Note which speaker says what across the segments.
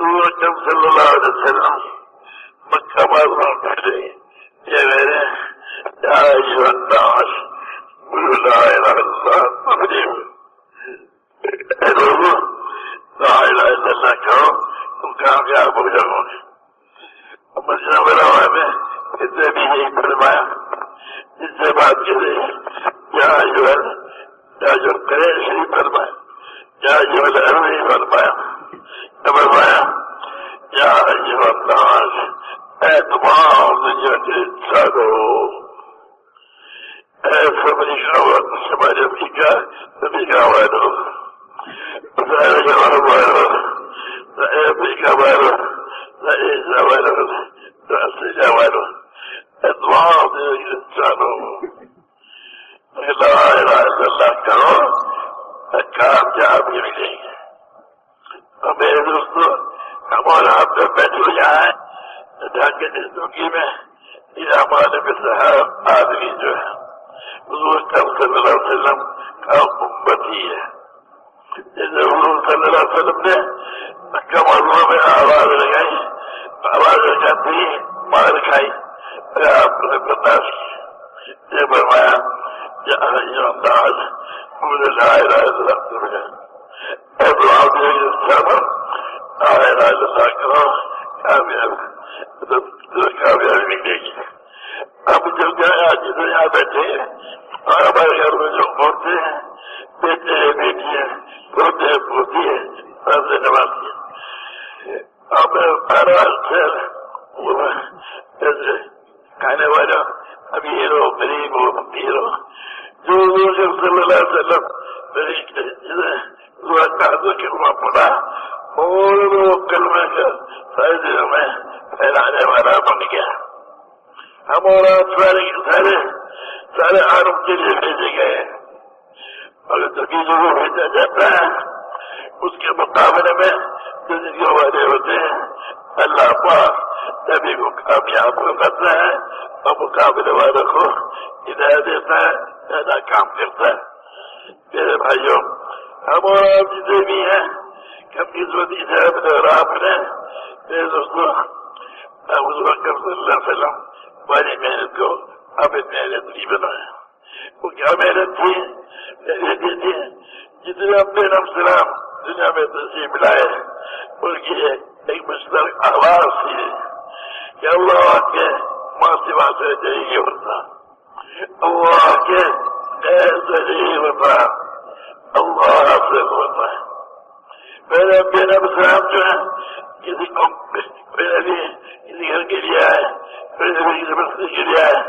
Speaker 1: حضور اکرم صلی اللہ علیہ وسلم مکہ معظمہ پہلے یہ میرے یا ایھا الناس قولوا لا الہ الا اللہ تفلحوا، اے لوگوں لا الہ الا اللہ کہو تم کامیاب ہو جاؤ گے۔ اب مدینہ منورہ میں اس نے بھی یہی فرمایا، اس سے بات کرے یا جو قریشی فرمایا، یا جو العربی فرمایا یا ایھا الناس، اے تمام دنیا کے انسانوں، اے امریکہ شمال امریکہ والوں، سارے یورپ والوں، اے امریکہ والوں، ایشیا والوں، آسٹریلیا والوں، اے تمام دنیا کے انسانوں، لا الہ الا اللہ کہو کامیابی ملیں گے۔ اور میرے دوستوں ہمارا آپ میں بیٹھ ہو جائے ڈھاکے زندگی میں یہ ہمارے صاحب آدمی جو ہے حضور صلی اللہ علیہ وسلم کا امتی ہے۔ جیسے حضور صلی اللہ علیہ وسلم نے مکہ معظمہ میں آواز لگائی، آواز لگاتی مار کھائی، آپ نے برداشت کی، یہ فرمایا یا ایھا الناس قولوا لا الہ الا اللہ، اے دعا دے انسانوں لا الہ الا اللہ کرو کامیابی ملے گی۔ اب جب جتنے یہاں بیٹھے ہیں اور ہمارے گھر میں جو عورتیں ہیں، بیٹے ہیں، بیٹی ہیں، پوتے ہیں، پوتی ہیں، سب سے نوازی ہیں، اب بہرحال سے ایسے کھانے والا امیر ہو غریب ہو فقیر ہو، جو حضور صلی اللہ علیہ وسلم کلمہ پڑا اور وہ کلمہ کا سارے دنوں میں پھیلانے والا بن گیا۔ ہم اور آپ سارے عالم کے لیے بھیجے گئے، اور تبھی جو بھیجا جاتا ہے اس کے مقابلے میں جو جن کے والے ہوتے ہیں اللہ پاک نبی کو کامیاب کرتا ہے اور مقابلے والوں کو ہدایت دیتا ہے، زیادہ کام کرتا ہے۔ میرے بھائیوں ہم اور آپ جتنے بھی ہیں کم قسمتی سے اپنے اور آپ نے میرے دوستوں حضور اکرم صلی اللہ علیہ وسلم والی محنت کو اب محنت نہیں بنایا۔ وہ کیا محنت تھی؟ محنت یہ تھی جتنے اپنے نام دنیا میں تشریف لائے ان کی ایک مشترک آواز تھی کہ اللہ کے ماں سوا سے نہیں ہوتا، اللہ کے ایسے نہیں ہوتا، اللہ سے ہوتا ہے۔ میرے ابے نب صاحب جو ہے کسی قوم کوئی نبی کسی گھر کے لیے آئے، کوئی نبی کسی بستی کے لیے آئے،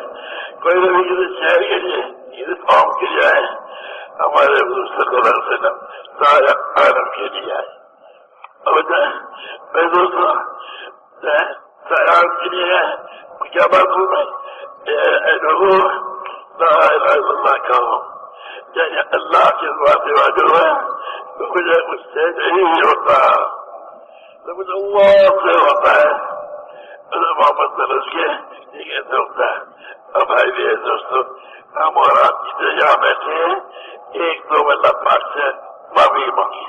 Speaker 1: کوئی نبی کسی شہر کے لیے، کسی قوم کے لیے آئے، ہمارے حضور صلی اللہ علیہ وسلم سارے عالم کے لیے آئے۔ اور میرے دوستوں سارے عالم کے لیے آئے، کیا بات ہو میں اے لوگوں لا الہ الا اللہ کہو، یعنی اللہ کے سوا جو ہے مجھے اس سے نہیں ہوتا، تو مجھے اللہ سے ہوتا ہے، محمد صلی اللہ علیہ وسلم یہ کیسے ہوتا ہے۔ اب بھائی میرے دوستوں ہم اور آپ جتنے یہاں بیٹھے ہیں ایک دو اللہ پاک سے معافی مانگی،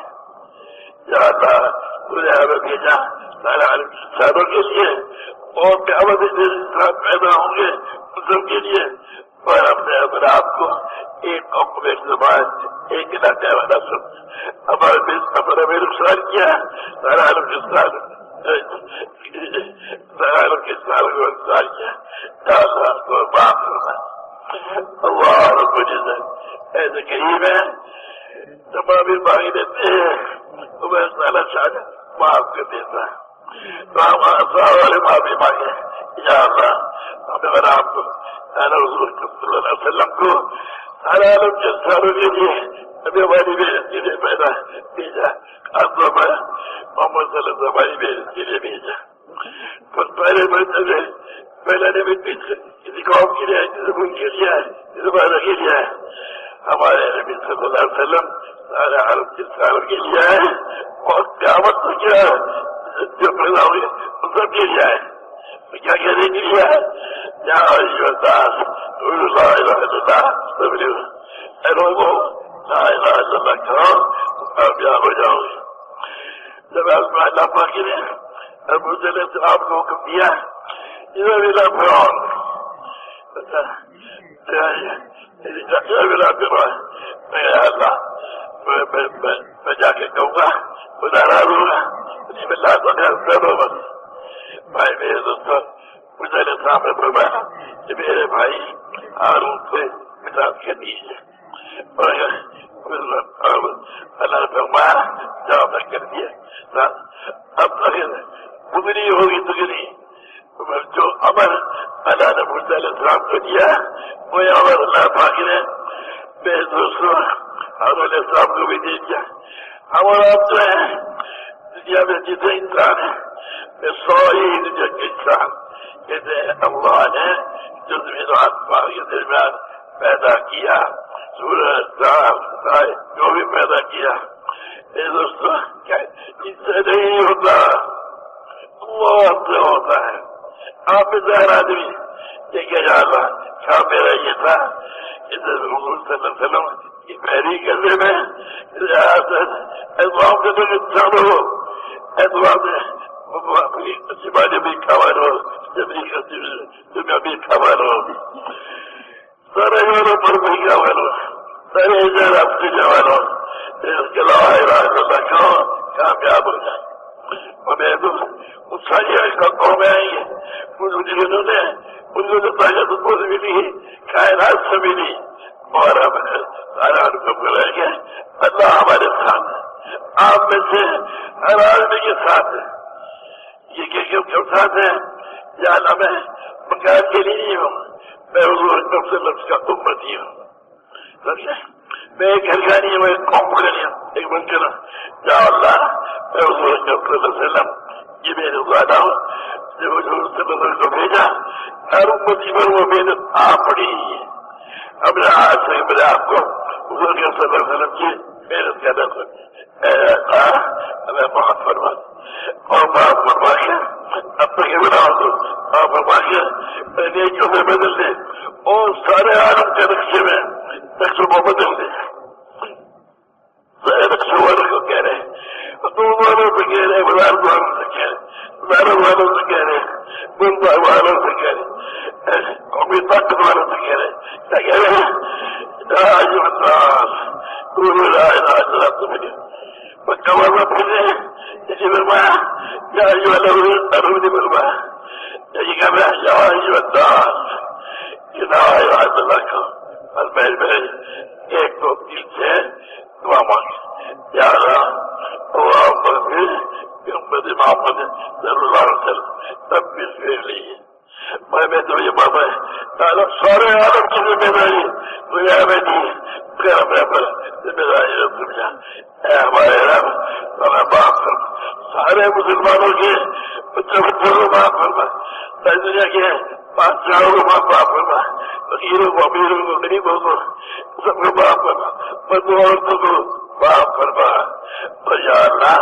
Speaker 1: یا اللہ تجھے ہمیں بھیجا سارے عالم انسانوں کے لیے اور قیامت کے دن انسان پیدا ہوں گے ان سب کے لیے، اور اپنے اپنے آپ کو ایک قوم میں ایک زبان ایک علاقے والا سب ہمارے میں نقصان کیا سارا عالم کے ساتھ سارا عالم کے ساتھ کو نقصان کیا، یا اللہ کو معاف کرنا۔ اللہ رب العزت ایسے قریب ہے تمام مانگ دیتے ہیں تو میں سارا شاید معاف کر دیتا ہے، تو ہم سارے والے معافی مانگے یا اللہ ہمیں اور آپ کو سارا حضور صلی اللہ علیہ وسلم کو سارے عالم کے انسانوں کے لیے نبی والی محنت کے لیے پیدا بھیجا، خاص طور پر محمد صلی اللہ علیہ وسلم والی محنت کے لیے بھیجا۔ پہلے نبی کسی قوم کے لیے کسی ملک کے لیے کسی بارے کے لیے ہمارے نبی صلی اللہ علیہ وسلم سارے عالم کے انسانوں کے لیے آئے اور قیامت تو کیا جو پیدا ہوئی ان سب کے لیے آئے، کیا کہنے کے لیے آئے یا ایھا الناس قولوا لا الہ الا اللہ تفلحوا، اے لوگوں لا الہ الا اللہ کہو تو کامیاب ہو جاؤ گے۔ جب اللہ پاک نے موسیٰ علیہ السلام کو حکم دیا اذهب الى فرعون اذهب الى فرعون اللہ میں جا کے کہوں گا خدا ناراض ہوگا بسم اللہ تو کرو بس. بھائی میرے دوستوں موسیٰ علیہ السلام نے فرمایا کہ میرے بھائی ہارون سے خطاب کر دیجیے اللہ نے فرمایا جواب کر دیا. اب بگنی ہوگی دگنی جو امر اللہ نے موسیٰ علیہ السلام کو دیا وہی امر اللہ پاک نے میرے دوستوں ہارون علیہ السلام کو بھی دے دیا. ہمارا آپ جو ہے دنیا میں جتنے انسان ہیں میں سوئی دنیا کے انسان کہتے ہیں اللہ نے جو زمین و آسمان کے درمیان پیدا کیا سورج چاند ستارے جو بھی پیدا کیا میرے دوستوں ان سے نہیں ہوتا اللہ سے ہوتا ہے. آپ میں ظاہر آدمی یہ کہ یا اللہ کیا میرا یہ تھا حضرت حضور صلی اللہ علیہ وسلم کی پہلی کرنے میں اعتماد کے لوگ انسان ہو اعتماد بھی خبر ہو دنیا بھی خبر ہو سارے جانوں پر بھی خبر ہو سارے جان آپ سے جوان ہو اس کے علاوہ اللہ کہو کامیاب ہو جائے. ہمیں اس ساری قوم میں آئیں گے انہوں نے طاقت بہت ملی کائنات سے ملی اور ہم سارا ان کو بلائیں گے اللہ ہمارے ساتھ ہے آپ میں سے ہر آدمی کے ساتھ ہے. یہ کیوں ساتھ ہے یا اللہ میں مکان کے لیے نہیں ہوں میں حضور صلی اللہ علیہ وسلم کا امتی ہوں. میں ایک گھر کا نہیں ہوں ایک قوم کا نہیں ہوں ایک منکر ہوں یا اللہ میں حضور صلی اللہ علیہ وسلم یہ میرے وعدہ ہوں جب حضور صلی اللہ علیہ وسلم کو بھیجا ہر امتی پر وہ محنت آپ پڑی ہے. اب نے آج سے میں آپ کو حضور صلی اللہ علیہ وسلم کی محنت کرنا ہمیں بہت فرما اور بات فرما کے اب تک بناؤ تو آپ فرما کے نیکیوں میں بدل دے اور سارے عالم کے نقشے میں نقشوں کو بدل دے. سارے نقشوں والوں کو کہہ رہے دور والوں سے کہہ رہے بازار والوں سے کہہ رہے داروں والوں سے کہہ رہے ملک والوں سے کہہ رہے قومی طاقت والوں سے کہہ رہے کیا کہہ رہے ہیں مکہ والا پھرے جیسے فرمایا یا ارونی فرمایا یہ کہہ رہا ہے یا اللہ کو اور میرے ایک دو دل سے دعا مانگے یا اللہ محمد صلی اللہ علیہ وسلم تب بھی پھیر لیجیے. میں تو یہ بابا ہے سارے عالم کی ذمہ داری دنیا میں نہیں اپنے پر ذمہ داری سمجھا اے ہمارے رب ہمیں معاف کرنا سارے مسلمانوں کے بچوں کو معاف کرنا ساری دنیا کے بادشاہوں کو معاف کرنا فقیروں کو امیروں کو غریبوں کو سب کو معاف کرنا مردوں عورتوں کو معاف کرنا اور یا اللہ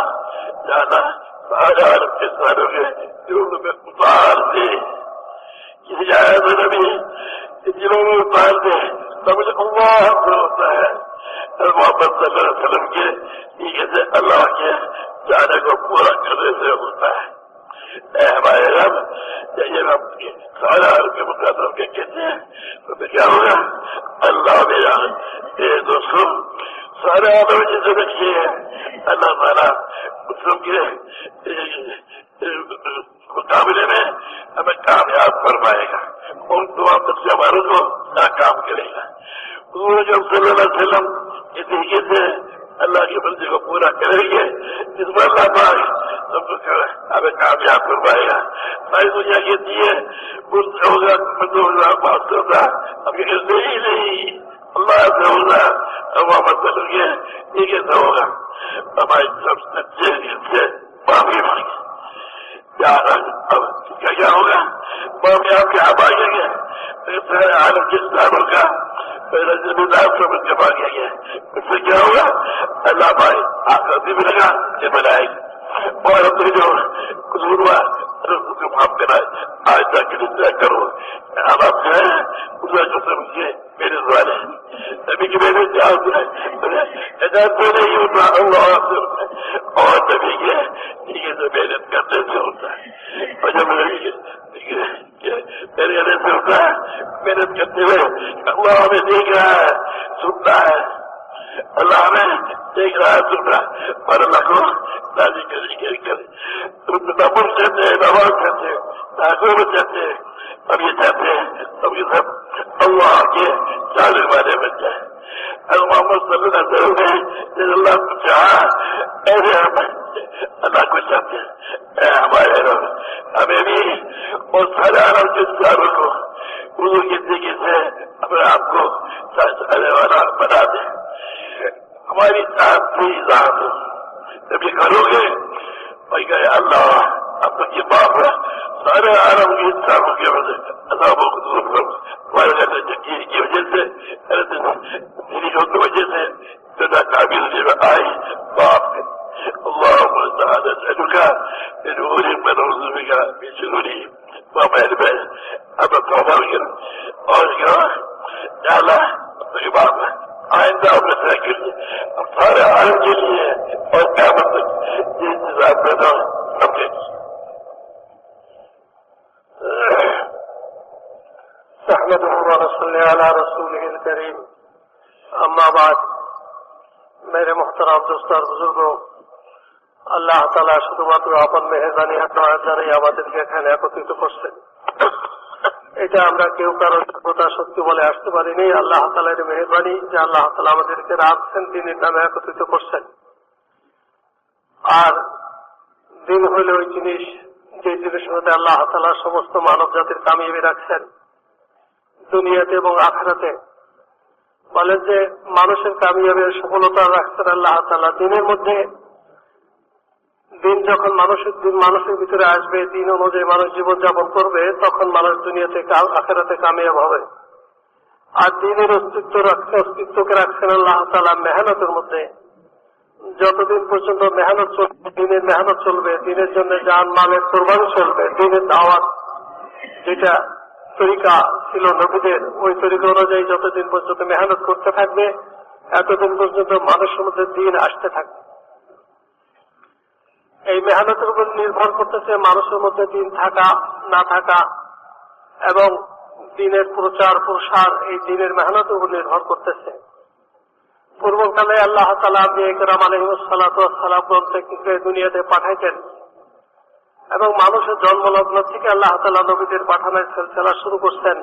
Speaker 1: سارے عالم کے ساروں کے دلوں میں اتار دے کسی جائز نبی دلوں میں اتار دے سمجھ اللہ سے ہوتا ہے محمد صلی اللہ علیہ وسلم کے نیچے سے اللہ کے جانے کو پورا کرنے سے ہوتا ہے. اے ہمارے رب یہ رب کے سارے عالم کے مقدم کے کہتے ہیں تو کیا ہوگا اللہ میرا میرے دوستوں سارے عالم جیسے رکھیے اللہ تعالیٰ مسلم کے مقابلے میں ہمیں کامیاب فرمائے گا ان تمام بچے ہماروں کو ناکام کرے گا. حضور صلی اللہ علیہ وسلم اس طریقے سے اللہ کی مرضی کو پورا کریں گے جس پر اللہ پاک ہمیں کامیاب فرمائے گا. ساری دنیا کہتی ہے ہوگا 2500 ہم یہ نہیں اللہ سے ہوگا محمد صلی اللہ علیہ وسلم یہ کیسا ہوگا ہماری سب سچے سے معافی مانگے. اب کیا ہوگا معافی آپ کے آپ آگے گے سارے عالم کے انسانوں کا پہلے ذمہ دار سمجھ کے مانگے گے اس سے کیا ہوگا اللہ بھائی آخر بھی ملے گا یہ بنائے گا اور اپنے جو قصور ہوا کو معاف کرائے آج تک انتظار کرو اب آپ جو ہے اسے جو سمجھے میرے سوالے نبی کی محنت کیا ہوتی ہے ہدایت تو نہیں ہوتا اللہ سے اور نبی کے मेरे कहने सुनता है, मेहनत करते हुए अल्लाह हमें देख रहा है, सुनता है, अल्लाह हमें देख रहा है, सुन रहा है, और अल्लाह को राजी करे। तुम नमन चाहते हैं, नमाज चाहते हैं, ताकूब चाहते हैं, अब ये चाहते हैं अब ये सब अल्लाह के चालू वाले बन जाए। मोहम्मद सल्लल्लाहु अलैहि वसल्लम ने अल्लाह को चाहा ऐसे हम अल्लाह को चाहते हैं। हमारे हमें भी और सारे आराम के इंसानों को उर्दू की जिंदगी से अपने आप को साझे वाला बना दे। हमारी जात से जात जब ये करोगे वही कहे अल्लाह अब तो ये बाप है सारे आराम के इंसानों की वजह से अदाबों को दूर करो। हमारे कहते जगीर की वजह से निरीक्षों की वजह से जो नाकाबिल में आई बाप है अल्लाह का नूरी मनोज़ का बिशनूरी मोबाइल में अब तौबा कर और डाला तो बाप है आइंदा अपने अब सारे आलम के लिए और क्या मतलब ये इंतजाम पैदा सबके
Speaker 2: नहमदुहु व नसल्ली अला रसूलिहिल करीम। अम्मा बाद, मेरे मुहतरम दोस्त और बुजुर्गों, আল্লাহ তাআলা শুধুমাত্র আপন মেহেরবানি দ্বারাই আমাদেরকে এখানে একত্রিত করছেন। এটা আমরা কেউ কারো যোগ্যতা শক্তি বলে আসতে পারিনি। আল্লাহ তাআলার মেহেরবানি যে আল্লাহ তাআলা আমাদেরকে রাখছেন, দিনের নামে একত্রিত করছেন। আর দিন হইল ওই জিনিস যে জিনিসের মধ্যে আল্লাহ তাআলা সমস্ত মানব জাতির কামিয়াবি রাখছেন দুনিয়াতে এবং আখিরাতে। বলেন যে মানুষের কামিয়াবির সফলতা রাখছেন আল্লাহ তাআলা দিনের মধ্যে। দিন যখন মানুষের ভিতরে আসবে, দিন অনুযায়ী মানুষ জীবনযাপন করবে, তখন মানুষ দুনিয়াতে আখিরাতে কামিয়াব হবে। আর দিনের অস্তিত্বকে রাখছেন আল্লাহ তাআলা মেহনতের মধ্যে। যতদিন পর্যন্ত মেহনত চলবে, দিনের মেহনত চলবে, দিনের জন্য জান মালের কোরবানি চলবে, দিনের দাওয়াত যেটা তরিকা ছিল নবীদের, ওই তরিকা অনুযায়ী যতদিন পর্যন্ত মেহনত করতে থাকবে, এতদিন পর্যন্ত মানুষের মধ্যে দিন আসতে থাকবে। এই মেহনতের উপর নির্ভর করতেছে মানুষের মধ্যে দিন থাকা না থাকা, এবং দিনের প্রচার প্রসার এই দিনের মেহনতের উপর নির্ভর করতেছে। পূর্বকালে আল্লাহ তাআলা আম্বিয়া কিরাম আলাইহিস সালাতু ওয়াস সালাম গ্রন্থকে দুনিয়াতে পাঠাইতেন, এবং মানুষের জন্মলগ্ন থেকে আল্লাহ তাআলা নবীদের পাঠানোর সিলসিলা শুরু করছেন।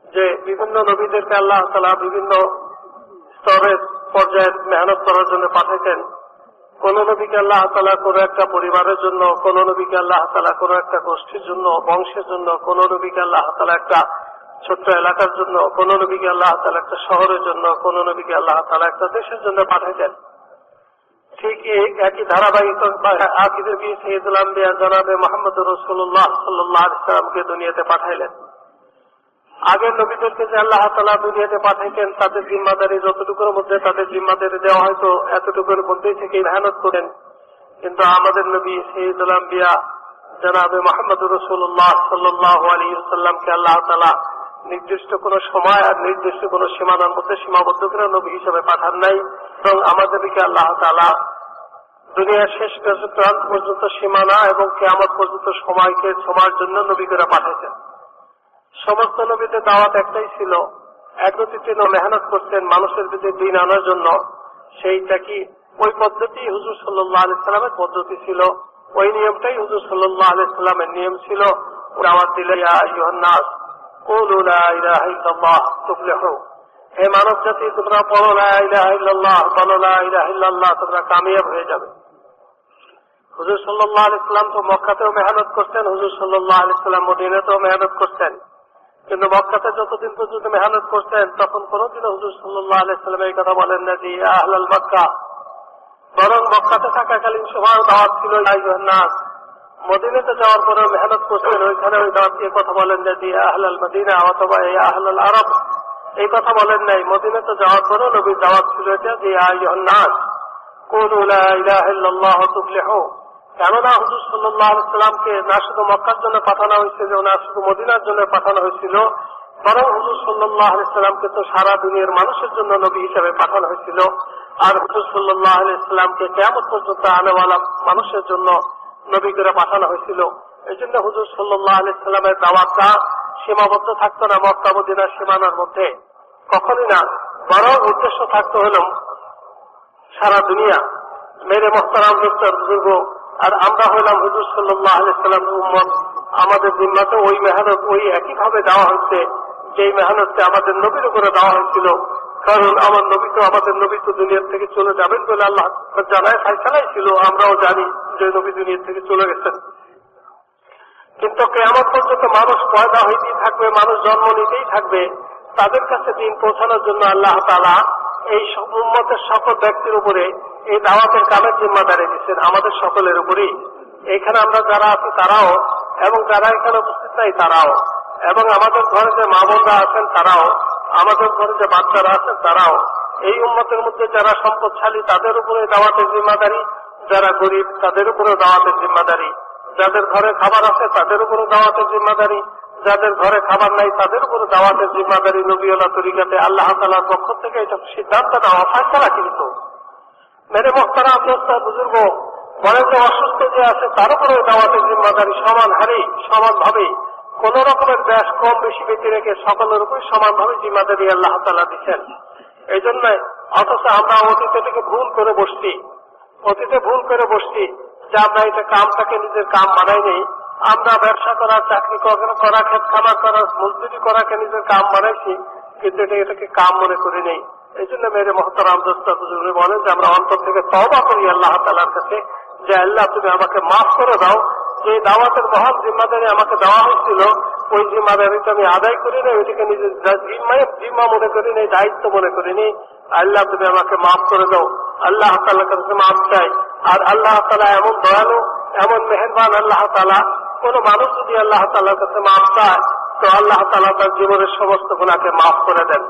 Speaker 2: যে বিভিন্ন নবীদেরকে আল্লাহ তাআলা বিভিন্ন স্তরের পর্যায়ে মেহনত করার জন্য পাঠাইতেন। কোন নবীকে আল্লাহ তাআলা কোন একটা পরিবারের জন্য, কোন নবীকে আল্লাহ তাআলা কোন একটা গোষ্ঠীর জন্য, বংশের জন্য, কোন নবীকে আল্লাহ তাআলা একটা ছোট্ট এলাকার জন্য, কোন নবীকে আল্লাহ তাআলা একটা শহরের জন্য, কোন নবীকে আল্লাহ তাআলা একটা দেশের জন্য পাঠাইতেন। ঠিক এই একই ধারাবাহিকতা আখির নবী সাইয়্যিদুল আম্বিয়া জনাবে মুহাম্মদুর রাসূলুল্লাহ সাল্লাল্লাহু আলাইহি ওয়াসাল্লামকে দুনিয়াতে পাঠাইলেন। আগের নবীদেরকে যে আল্লাহ তাআলা দুনিয়াতে পাঠাইতেন, তাদের জিম্মাদারি যতটুকুর মধ্যে তাদের জিম্মাদারি দেওয়া হয়তো এতটুকুর মধ্যেই থেকে মেহনত করেন। কিন্তু আমাদের নবী সাইয়্যিদুল আম্বিয়া জনাবে মুহাম্মদুর রাসূলুল্লাহ সাল্লাল্লাহু আলাইহি ওয়াসাল্লামকে আল্লাহ তাআলা নির্দিষ্ট কোন সময় আর নির্দিষ্ট কোন সীমানার মধ্যে সীমাবদ্ধ করে নবী হিসেবে পাঠান নাই, এবং আমাদেরকে আল্লাহ তাআলা দুনিয়ার শেষ প্রান্ত পর্যন্ত সীমানা এবং কিয়ামত পর্যন্ত সময়ের জন্য নবী করে পাঠাইছেন। সমস্ত নবীদের দাওয়াত একটাই ছিল, একত্রিত মেহনত করছেন মানুষের ভিতরে দিন আনার জন্য। সেইটা কি ওই পদ্ধতি হুজুর সাল্লাল্লাহু আলাইহি সাল্লামের পদ্ধতি ছিল, ওই নিয়মটাই হুজুর সাল্লাল্লাহু আলাইহি সাল্লামের নিয়ম ছিল। দাওয়াত দিলে ইয়া আইয়ুহান নাস কুলু লা ইলাহা ইল্লাল্লাহ তুফলিহু, হে মানব জাতি তোমরা পড়ো লা ইলাহা ইল্লাল্লাহ, বলো লা ইলাহা ইল্লাল্লাহ, তোমরা কামিয়াব হয়ে যাবে। হুজুর সাল্লাল্লাহু আলাইহি সাল্লাম তো মক্কাতেও মেহনত করতেন, হুজুর সাল্লাল্লাহু আলাইহি সাল্লাম মদিনাতেও মেহনত করতেন। কিন্তু মক্কাতে যতদিন পর্যন্ত মেহনত করতেন, তখন কোনদিন হুজুর সাল্লাল্লাহু আলাইহি সাল্লাম এই কথা বলেন না যে ইয়া আহলাল মক্কা, বরং মক্কাতে থাকাকালীন সময় দাওয়াত ছিল ইয়া আইয়ুহান নাস। মদিনাতে যাওয়ার পরে মেহনত করছেন, ওইখানে ওই দাওয়াত দিয়ে কথা বলেন না যে ইয়া আহলাল মদিনা অথবা ইয়া আহলাল আরব, এই কথা বলেন নাই। মদিনাতে যাওয়ার পরে নবীর দাওয়াত ছিল এটা যে ইয়া আইয়ুহান নাস কুলু লা ইলাহা ইল্লাল্লাহ তুফলিহু। কেননা হুজুর সাল্লাল্লাহু আলাইহি সাল্লামকে না শুধু মক্কার জন্য পাঠানো হয়েছিল, না শুধু মদিনার জন্য পাঠানো হয়েছিল, বরং হুজুর সাল্লাল্লাহু আলাইহি সাল্লামকে তো সারা দুনিয়ার মানুষের জন্য নবী হিসেবে পাঠানো হয়েছিল। আর হুজুর সাল্লাল্লাহু আলাইহি সাল্লামকে কিয়ামত পর্যন্ত আনেওয়ালা মানুষের জন্য নবী করে পাঠানো হয়েছিল। এই জন্য হুজুর সাল্লাল্লাহু আলাইহি সাল্লামের দাওয়াতটা সীমাবদ্ধ থাকতো না মক্কা মদিনার সীমানার মধ্যে, কখনই না, বড় উদ্দেশ্য থাকতো হলো সারা দুনিয়া। মেরে মোহতারাম দোস্তার বুজুর্গ, আর আমরা হইলাম হুজুর সাল্লাল্লাহু আলাইহি সাল্লামের উম্মত। আমাদের জিম্মাতে ওই মেহনত ওই একইভাবে দেওয়া হচ্ছে যেই মেহনতটা আমাদের নবীর উপরে দেওয়া হয়েছিল। কারণ আমাদের নবী তো দুনিয়ার থেকে চলে যাবেন বলে আল্লাহ জানায় ফাইসালাই ছিল, আমরাও জানি যে নবী দুনিয়ার থেকে চলে গেছেন। কিন্তু কিয়ামত পর্যন্ত মানুষ পয়দা হইতেই থাকবে, মানুষ জন্ম নিতেই থাকবে। তাদের কাছে দিন পৌঁছানোর জন্য আল্লাহ তাআলা এই উম্মতের সকল ব্যক্তির উপরে এই দাওয়াতের কামের জিম্মাদারি দিচ্ছেন, আমাদের সকলের উপরেই। এখানে আমরা যারা আছি তারাও, এবং যারা এখানে উপস্থিত নাই তারাও, এবং আমাদের ঘরে যে মা বোনরা আছেন তারাও, আমাদের ঘরে যে বাচ্চারা আছেন তারাও, এই উম্মতের মধ্যে যারা সম্পদশালী তাদের উপরে দাওয়াতের জিম্মাদারি, যারা গরিব তাদের উপরে দাওয়াতের জিম্মাদারি, যাদের ঘরে খাবার আছে তাদের উপরে দাওয়াতের জিম্মাদারি, যাদের ঘরে খাবার নাই তাদের উপরে দাওয়াতের জিম্মাদারি। নবীওয়ালা তরিকাতে আল্লাহ তাআলার পক্ষ থেকে এটা সিদ্ধান্ত নেওয়া ফায়সালা কিন্তু। মেরে মোহতারাম দোস্ত বুজুর্গ, বলেন যে অসুস্থ যে আছে তার উপরে দাওয়াতের জিম্মাদারি সমান হারে সমানভাবে, কোন রকমের ব্যাস কম বেশি ব্যক্তি রেখে সকলের উপরে সমানভাবে জিম্মাদারি আল্লাহ তাআলা দিচ্ছেন। এই জন্য অথচ আমরা অতীতে থেকে ভুল করে বসছি যে আমরা এটা কামটাকে নিজের কাম বানাই নেই, আমরা ব্যবসা করা, চাকরি করা, ক্ষেত খামার করা, মজদুরি করাকে নিজের কাম বানাইছি, কিন্তু এটাকে কাম মনে করি নেই। এই জন্য মেরে মোহতারাম দোস্ত বুজুর্গ বলেন যে আমরা অন্তর থেকে তওবা করি আল্লাহ তাআলার কাছে যে আল্লাহ তুমি আমাকে মাফ করে দাও, যে দাওয়াতের মহান জিম্মাদারি আমাকে দেওয়া হয়েছিল ওই জিম্মাদারিটা আমি আদায় করি না, ওইটাকে নিজের জিম্মা মনে করি নেই, দায়িত্ব মনে করি নি। আল্লাহ তুমি আমাকে মাফ করে দাও, আল্লাহ তাআলার কাছে মাফ চাই। আর আল্লাহ তাআলা এমন দয়ালু, এমন মেহেরবান আল্লাহ তাআলা, কোন মানুষ যদি আল্লাহ তাআলার কাছে মাফ চায় তো আল্লাহ তাআলা তার জীবনের সমস্ত গুনাহকে মাফ করে দেন।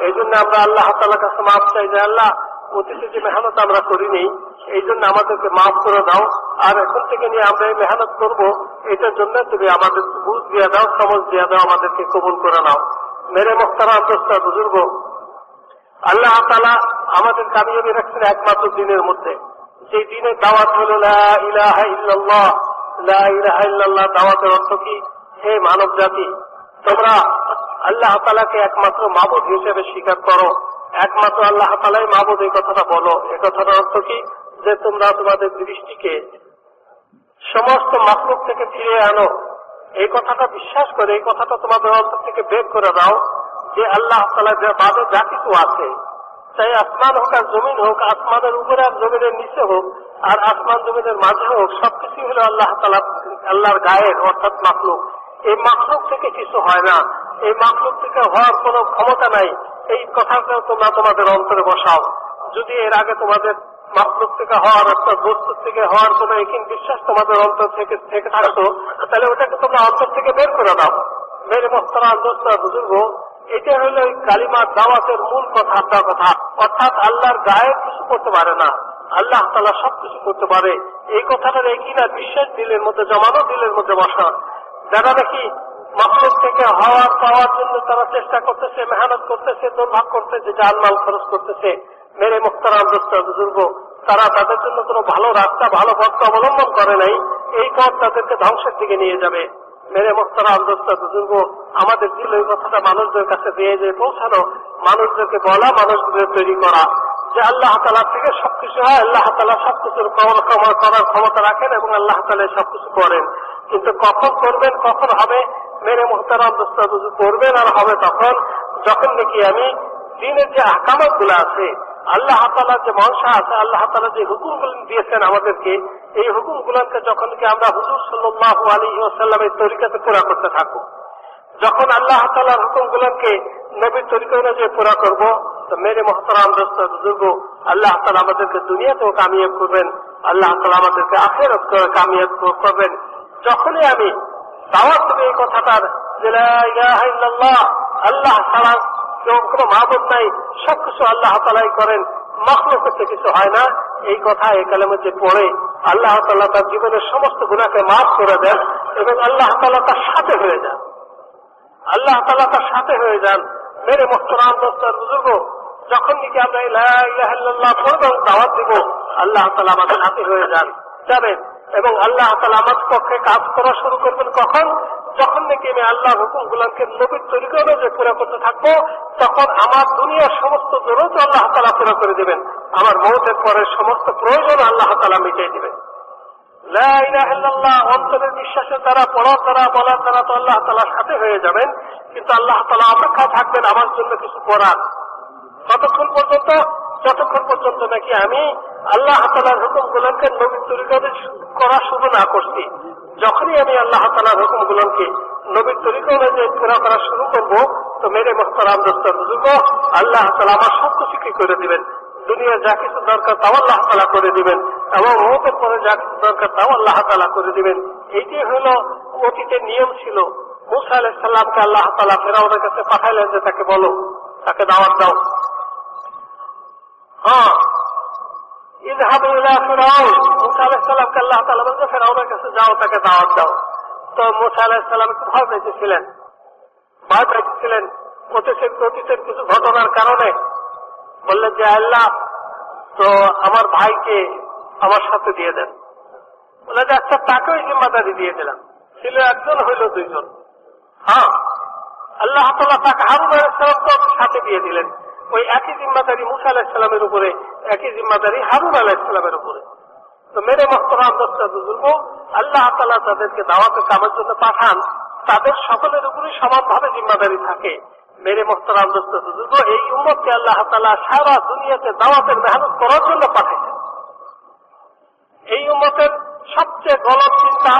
Speaker 2: এই জন্য আমরা আল্লাহ তাআলার কাছে মাফ চাই যে আল্লাহ অতীতে যে মেহনত আমরা করিনি এই জন্য আমাদেরকে মাফ করে দাও, আর এখন থেকে নিয়ে আমরা এই মেহনত করব, এটার জন্য তুমি আমাদের বুঝ দিয়ে দাও, সমঝ দিয়ে দাও, আমাদেরকে কবুল করে নাও। মেরে মোহতারাম দোস্ত বুজুর্গ, আল্লাহ তাআলা আমাদের কামিয়াবি রাখছেন একমাত্র দিনের মধ্যে, যে দিনের দাওয়াত হল লা ইলাহা ইল্লাল্লাহ। লা ইলাহা ইল্লাল্লাহ দাওয়াতের অর্থ কি? হে মানব জাতি, তোমরা আল্লাহ তাআলাকে একমাত্র মাবুদ হিসেবে স্বীকার করো, একমাত্র আল্লাহ তাআলাই মাবুদ, এই কথাটা বলো। এই কথাটার অর্থ কি? যে তোমরা তোমাদের দৃষ্টিকে সমস্ত মাখলুক থেকে ফিরিয়ে আনো, এই কথাটা বিশ্বাস করে, এই কথাটা তোমাদের অন্তর থেকে বের করে দাও যে আল্লাহ তাআলা যে বাদে যা কিছু আছে, চাই আসমান হোক আর জমিন হোক, আসমানের উপরে আর জমিনের নিচে হোক, আর আসমান জমিনের মাঝে হোক, সবকিছু হলো আল্লাহ তাআলা, আল্লাহর গায়ের অর্থাৎ মাখলুক। এই মাখলুক থেকে কিছু হয় না, এই মাখলুক থেকে হওয়ার কোনো ক্ষমতা নাই, এই কথাটা তোমরা তোমাদের অন্তরে বসাও। যদি এর আগে তোমাদের মাখলুক থেকে হওয়ার অর্থাৎ বস্তু থেকে হওয়ার কোন একই বিশ্বাস তোমাদের অন্তর থেকে থাকতো, তাহলে ওটাকে তোমরা অন্তর থেকে বের করে দাও। মেরে মোহতারাম দোস্ত বুজুর্গ, এটা হলো এই কালিমার দাওয়াতের মূল কথা, অর্থাৎ আল্লাহর গায়ে কিছু করতে পারে না, আল্লাহ তাআলা সবকিছু করতে পারে। এই কথাটার একই না বিশ্বাস দিলের মধ্যে জমানো, দিলের মধ্যে বসা। যারা নাকি মাখলুক থেকে হওয়ার পাওয়ার জন্য তারা চেষ্টা করতেছে, মেহনত করতেছে, দুর্ভাগ করতেছে, জানমাল খরচ করতেছে, মেরে মোহতারাম দোস্ত বুজুর্গ, তারা তাদের জন্য কোনো ভালো রাস্তা, ভালো পথ অবলম্বন করে নাই। এই পথ তাদেরকে ধ্বংসের দিকে নিয়ে যাবে। মেরে মোহতারাম দোস্ত বুজুর্গ, আমাদের দিল এই কথাটা মানুষদের কাছে দিয়ে যে পৌঁছানো, মানুষদেরকে বলা, মানুষদের তৈরি করা যে আল্লাহ তাআলা থেকে সবকিছু হয়, আল্লাহ তাআলা সবকিছুর করার ক্ষমতা রাখেন এবং আল্লাহ তাআলা সবকিছু করেন। কিন্তু কখন করবেন, কখন হবে, মেরে মোহতারাম দোস্ত বুজুর্গ, করবেন আর হবে তখন যখন নাকি আমি দিনের যে আহকামাত গুলো আছে, আল্লাহ তাআলার যে মনসা আছে, আল্লাহ তাআলা যে হুকুমগুলো দিয়েছেন আমাদেরকে, এই হুকুমগুলোকে যখন কি আমরা হুজুর সাল্লাল্লাহু আলাইহি ওয়াসাল্লামের তরিকাতে পুরা করতে থাকবো, যখন আল্লাহ তাআলার হুকুমগুলোকে নবীর তরিকা অনুযায়ী পুরা করব, তো মেরে মোহতারাম দোস্ত বুজুর্গ, আল্লাহ তাআলা আমাদেরকে দুনিয়াতেও কামিয়াব করবেন, আল্লাহ তাআলা আমাদেরকে আখিরাত করে কামিয়াব করবেন। যখনই আমি দাওয়াত দেব এই কথাটার যে লা ইলাহা ইল্লাল্লাহ, আল্লাহ ছাড়া কোনো মাবুদ নাই, সবকিছু আল্লাহ তাআলাই করেন, মাখলুক থেকে কিছু হয় না, এই কথা এই কালেমে যে পড়ে আল্লাহ তাআলা তার জীবনের সমস্ত গুনাহকে মাফ করে দেন এবং আল্লাহ তাআলা তার সাথে হয়ে যান, আল্লাহ তাআলা তার সাথে হয়ে যান। মেরে মোহতারাম দোস্ত বুজুর্গ, যখন নাকি আমরা লা ইলাহা ইল্লাল্লাহ পড়ব, দাওয়াত দিব, আল্লাহ তাআলা আমাদের সাথে হয়ে যান। যাবেন এবং আল্লাহ তাআলা আমার পক্ষে কাজ করা শুরু করবেন কখন? যখন নাকি আমি আল্লাহর হুকুমগুলোকে নবীর তরিকা অনুযায়ী পুরা করতে থাকবো, তখন আমার দুনিয়ার সমস্ত জরুরত আল্লাহ তাআলা পুরা করে দেবেন। আমার মওতের পরের সমস্ত প্রয়োজন আল্লাহ তাআলা মিটিয়ে দিবেন। লা ইলাহা ইল্লাল্লাহ অন্তরের বিশ্বাসের দ্বারা, পড়ার দ্বারা, বলার দ্বারা তো আল্লাহ তাআলার সাথে হয়ে যাবেন, কিন্তু আল্লাহ তাআলা অপেক্ষা থাকবেন আমার জন্য কিছু করার। কতক্ষণ পর্যন্ত? যতক্ষণ পর্যন্ত নাকি আমি আল্লাহ তাআলার হুকুমগুলোকে নবীর তরিকা করা শুরু না করছি। যখনই আমি আল্লাহ তাআলার হুকুমগুলোকে নবীর তরিকা অনুযায়ী পুরা করা শুরু করবো, তো মেরে মুহতারাম দোস্ত বুজুর্গ, আল্লাহ তাআলা আমার সব কিছু কি করে দিবেন। দুনিয়া যা কিছু দরকার তাও আল্লাহ তাআলা করে দিবেন, এবং মওতের পরে যা কিছু দরকার তাও আল্লাহ তাআলা করে দিবেন। এইটি হলো অতীতের নিয়ম ছিল। মূসা আলাইহিস সালামকে আল্লাহ তাআলা ফেরাউনের কাছে পাঠাইলেন যে তাকে বলো, তাকে দাওয়াত দাও। ইযহাবু ইলা ফিরআউন, মূসা আলাইহিস সালামকে আল্লাহ তাআলা বললেন ফিরআউনের কাছে যাও, তাকে দাওয়াত দাও। তো মূসা আলাইহিস সালাম একটু ভয় পেয়েছিলেন, অতীতের কিছু ঘটনার কারণে। বললেন যে আল্লাহ, তো আমার ভাইকে আমার সাথে দিয়ে দেন। বলে যে আচ্ছা, তাকেও জিম্মাদারি দিয়ে দিলাম। ছিল একজন, হইল দুইজন। আল্লাহ তাআলা তাকে হারুন আলাইহিস সালামকে সাথে দিয়ে দিলেন। ওই একই জিম্মাদারি মূসা আলাইহিস সালামের উপরে, একই জিম্মাদারি হারুন আলাইহিস সালামের উপরে। তো মেরে মুহতারাম দোস্ত বুজুর্গ, আল্লাহ তাআলা তাদেরকে দাওয়াতের কামের জন্য পাঠান, তাদের সকলের উপরে সমানভাবে জিম্মাদারি থাকে। মেরে মুহতারাম দোস্ত বুজুর্গ, এই উম্মতকে আল্লাহ তাআলা সারা দুনিয়াতে দাওয়াতের মেহনত করার জন্য পাঠাইছেন। এই উম্মতের সবচেয়ে গলত চিন্তা,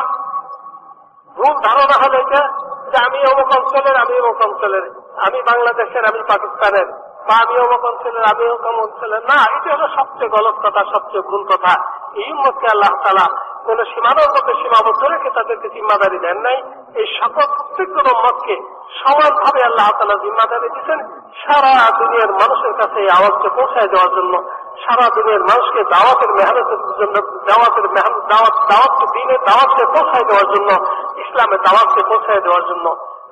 Speaker 2: ভুল ধারণা হল এটা যে আমি অমুক অঞ্চলের, আমি অমুক অঞ্চলের, আমি বাংলাদেশের, আমি পাকিস্তানের, বা আমি অমুক অঞ্চলের, আমি অমুক অঞ্চলের। না, এটা হলো সবচেয়ে গলত কথা, সবচেয়ে ভুল কথা। এই উম্মতকে আল্লাহ তাআলা কোন সীমানার মধ্যে সীমাবদ্ধ রেখে তাদেরকে জিম্মাদারি দেন নাই। এই সকল প্রত্যেকজন উম্মতকে সমানভাবে আল্লাহ তাআলা জিম্মাদারি দিচ্ছেন সারা দুনিয়ার মানুষের কাছে এই আওয়াজকে পৌঁছায় দেওয়ার জন্য, সারা দুনিয়ার মানুষকে দাওয়াতের মেহনতের জন্য, দাওয়াতকে দিনের দাওয়াতকে পৌঁছায় দেওয়ার জন্য, ইসলামের দাওয়াতকে পৌঁছায় দেওয়ার জন্য।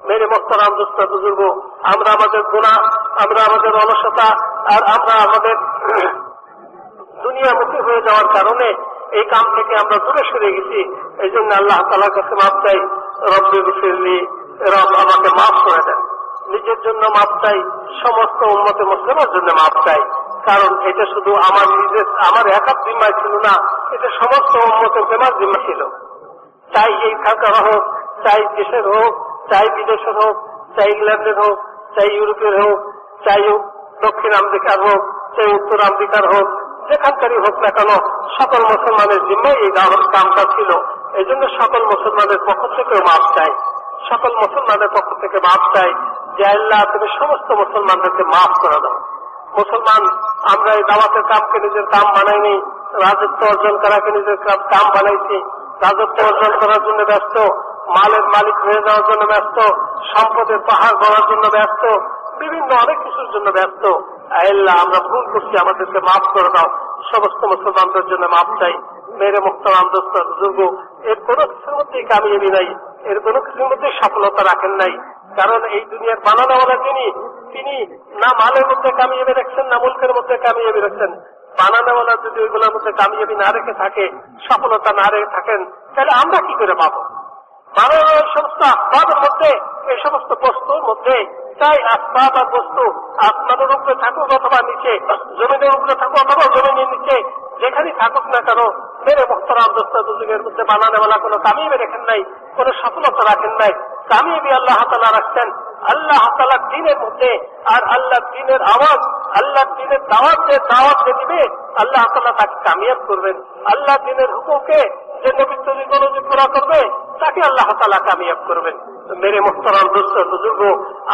Speaker 2: মেরে মুহতারাম দোস্ত বুজুর্গ, আমরা আমাদের গুনাহ, আমরা আমাদের অলসতা, আর আমরা আমাদের দুনিয়ামুখী হয়ে যাওয়ার কারণে এই কাম থেকে আমরা দূরে সরে গেছি। এই জন্য আল্লাহ তাআলার কাছে মাফ চাই, রব্বি গফিরলি, রব আমাকে মাফ করে দেন। নিজের জন্য মাফ চাই, সমস্ত উম্মতে মুসলিমের জন্য মাফ চাই। কারণ এটা শুধু আমার একার জিম্মায় ছিল না, এটা সমস্ত উম্মতের জিম্মার জিম্মা ছিল। চাই এই সরকার হোক, চাই দেশের হোক, চাই বিদেশের হোক, চাই ইংল্যান্ডের হোক, চাই ইউরোপের হোক, চাই দক্ষিণ আমেরিকার হোক, চাই উত্তর আমেরিকার হোক, যেখানকারই হোক না কেন, সকল মুসলমানের জিম্মায় এই কামটা ছিল। এই জন্য সকল মুসলমানের পক্ষ থেকেও মাফ চাই, সকল মুসলমানের পক্ষ থেকে মাফ চাই যে আল্লাহ তুমি সমস্ত মুসলমানদেরকে মাফ করে দাও। মুসলমান আমরা এই দাওয়াতের কামকে নিজের কাম বানাইনি, রাজত্ব অর্জন করাকে নিজের কাম বানাইছি। রাজত্ব অর্জন করার জন্য ব্যস্ত, মালের মালিক হয়ে যাওয়ার জন্য ব্যস্ত, সম্পদের পাহাড় গড়ার জন্য ব্যস্ত, বিভিন্ন অনেক কিছুর জন্য ব্যস্ত। আল্লাহ আমরা ভুল করছি, আমাদেরকে মাফ করে দাও। সমস্ত মুসলমানদের জন্য মাফ চাই। মেরে মুহতারাম দোস্ত বুজুর্গ, এর কোনো কিছুর মধ্যেই কামিয়াবি নাই, এর কোনো কিছুর মধ্যে সফলতা রাখেন নাই। কারণ এই দুনিয়ার বানানোওয়ালা তিনি না মালের মধ্যে কামিয়াবি রাখছেন, না মুলকের মধ্যে কামিয়াবি রাখছেন। বানানোওয়ালা যদি ওইগুলোর মধ্যে কামিয়াবি না রেখে থাকে, সফলতা না রেখে থাকেন, তাহলে আমরা কি করে পাবো? বানানোর সমস্ত আসবাবের মধ্যে, এই সমস্ত বস্তুর মধ্যে, চাই আসবাব আর বস্তু আসমানের উপরে থাকুক অথবা নিচে, জমিনের উপরে থাকুক অথবা জমিনের নিচে, যেখানেই থাকুক না কেন, মেরে মুহতারাম দোস্ত বুজুর্গের মধ্যে বানানোওয়ালা কোনো কামিয়াবি রাখেন নাই, কোনো সফলতা রাখেন নাই। কামিয়াবি আল্লাহ তাআলা রাখছেন আল্লাহ তাআলার দ্বীনের মধ্যে। আর আল্লাহ দ্বীনের আওয়াজ, আল্লাহ দ্বীনের দাওয়াত যে দিবে, আল্লাহ তাআলা তাকে কামিয়াব করবেন। আল্লাহ দ্বীনের হুকুমকে যে নবী তরিকা অনুযায়ী পুরা করবে, তাকে আল্লাহ তাআলা কামিয়াব করবেন। মেরে মুহতারাম দোস্ত বুজুর্গ,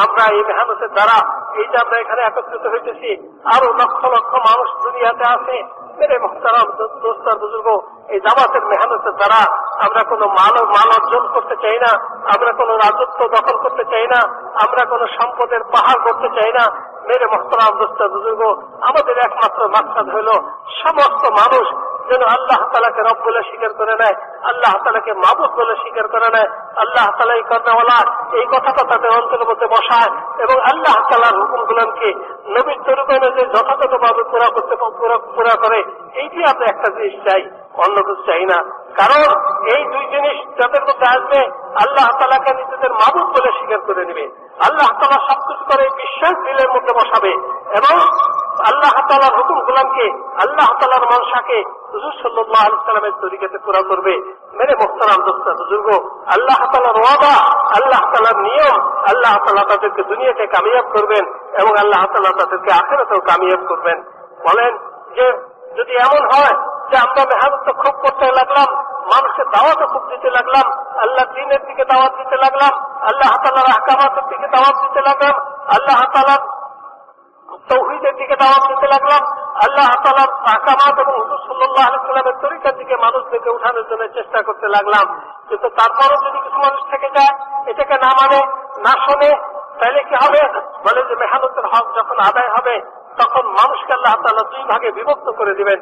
Speaker 2: আমরা এই মেহনতের দ্বারা, এই যে আমরা এখানে একত্রিত হইতেছি, আরো লক্ষ লক্ষ মানুষ দুনিয়াতে আছে। মেরে মুহতারাম দোস্ত বুজুর্গ, এই দাওয়াতের মেহনতের দ্বারা আমরা কোনো মাল অর্জন করতে চাই না, আমরা কোনো রাজত্ব দখল করতে চাই না, আমরা কোনো সম্পদের পাহাড় করতে চাই না। মেরে মুহতারাম দোস্ত বুজুর্গ, আমাদের একমাত্র মাকসাদ হইল সমস্ত মানুষ যেন আল্লাহ তাআলাকে রব বলে স্বীকার করে নেয়, আল্লাহ তাআলাকে মাবুদ বলে স্বীকার করে নেয়, আল্লাহ তাআলাই কর্ণওয়ালা, এই কথাটা তাদের অন্তরের মধ্যে বসায় এবং আল্লাহ তাআলার হুকুমগুলোকে নবীর তরিকা অনুযায়ী যথাযথভাবে পুরা করে। এইটি আমরা একটা জিনিস চাই। অন্য কিছু চাই না। কারণ এই দুই জিনিস যাদের মধ্যে আসবে, আল্লাহ তাআলাকে নিজেদের মাবুদ বলে স্বীকার করে নেবে, আল্লাহ তাআলা সবকিছু করে বিশ্বাস দিলের মধ্যে বসাবে এবং আল্লাহ তাআলার হুকুম গুলামকে, আল্লাহ তাআলার মনসাকে হুজুর সাল্লাল্লাহু আলাইহি ওয়াসাল্লামের তরিকাতে পুরা করবে। মেরে মুহতারাম দোস্ত বুজুর্গ, আল্লাহ তাআলার ওয়াদা, আল্লাহ তাআলার নিয়ম, আল্লাহ তাআলা তাদেরকে দুনিয়াতে কামিয়াব করবেন এবং আল্লাহ তাআলা তাদেরকে আখিরাতেও কামিয়াব করবেন। বলেন যে যদি এমন হয় যে আমরা মেহনত খুব করতে লাগলাম, মানুষের দাওয়াতও খুব দিতে লাগলাম, আল্লাহ দ্বীনের দিকে দাওয়াত দিতে লাগলাম, আল্লাহ তাআলার আহকামাতের দিকে দাওয়াত দিতে লাগলাম, আল্লাহ তাআলার তাওহীদের দিকে দাওয়াত দিতে লাগলাম, আল্লাহ তাআলার আহকামাত এবং হুজুর সাল্লাল্লাহু আলাইহি ওয়াসাল্লামের তরিকা থেকে মানুষদেরকে উঠানোর জন্য চেষ্টা করতে লাগলাম, কিন্তু তারপরও যদি কিছু মানুষ থেকে যায়, এটাকে না মানে, না শোনে, তাহলে কি হবে? বলে যে মেহনতের হক যখন আদায় হবে তখন মানুষকে আল্লাহ তাআলা দুই ভাগে বিভক্ত করে দিবেন।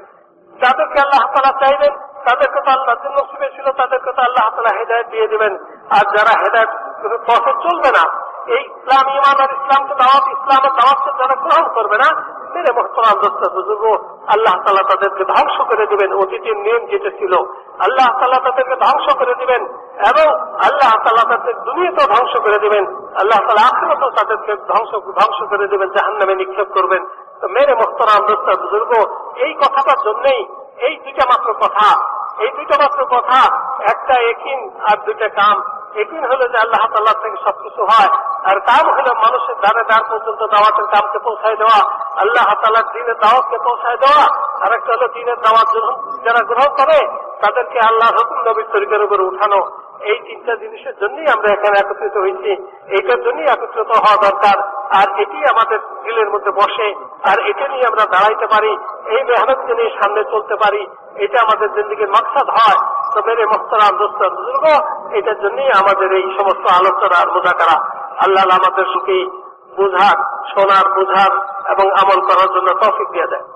Speaker 2: যাদেরকে আল্লাহ তাআলা চাইবেন তাদেরকে তো আল্লাহ নসিবে ছিল, তাদেরকে তো আল্লাহ তাআলা হেদায়েত দিয়ে দিবেন। আর যারা হেদায়েত পথে চলবে না, এই ইসলাম ঈমান আর ইসলামকে দাওয়াত, ইসলামের দাওয়াতকে যারা গ্রহণ করবে না, মেরে মুহতারাম দোস্ত বুজুর্গ, আল্লাহ তাআলা তাদেরকে ধ্বংস করে দিবেন। অতীতের নিয়ম যেটা ছিল, আল্লাহ তাআলা তাদেরকে ধ্বংস করে দিবেন এবং আল্লাহ তাআলা তাদের দুনিয়াতেও ধ্বংস করে দিবেন, আল্লাহ তাআলা আখিরাতেও তাদেরকে ধ্বংস করে দিবেন, জাহান্নামে নিক্ষেপ করবেন। তো মেরে মুহতারাম দোস্ত বুজুর্গ, এই কথাটার জন্যই এই দুইটা মাত্র কথা, একটা একিন আর দুইটা কাম। একিন হলো যে আল্লাহ তাআলা থেকে সবকিছু হয়, আর কাম হলো মানুষের দ্বারে দ্বার পর্যন্ত দাওয়াতের কামকে পৌঁছায় দেওয়া, আল্লাহ তাআলার দ্বীনের দাওয়াতকে পৌঁছায় দেওয়া। আর একটা হলো দ্বীনের দাওয়াত যারা গ্রহণ করে তাদেরকে আল্লাহর হুকুম নবীর তরিকার উপরে উঠানো। এই তিনটা জিনিসের জন্যই আমরা এখানে একত্রিত হয়েছি, এইটার জন্যই একত্রিত হওয়া দরকার। আর এটি আমাদের দিলের মধ্যে বসে, আর এটা নিয়ে আমরা দাঁড়াইতে পারি, এই মেহনতকে নিয়ে সামনে চলতে পারি, এটা আমাদের জিন্দেগির মাকসাদ হয়। তো মেরে মুহতারাম দোস্ত বুজুর্গ, এটার জন্যই আমাদের এই সমস্ত আলোচনা আর মুযাকারা। আল্লাহ আমাদের সুখী বুঝার, শোনার, বুঝার এবং আমল করার জন্য তৌফিক দিয়ে দেয়।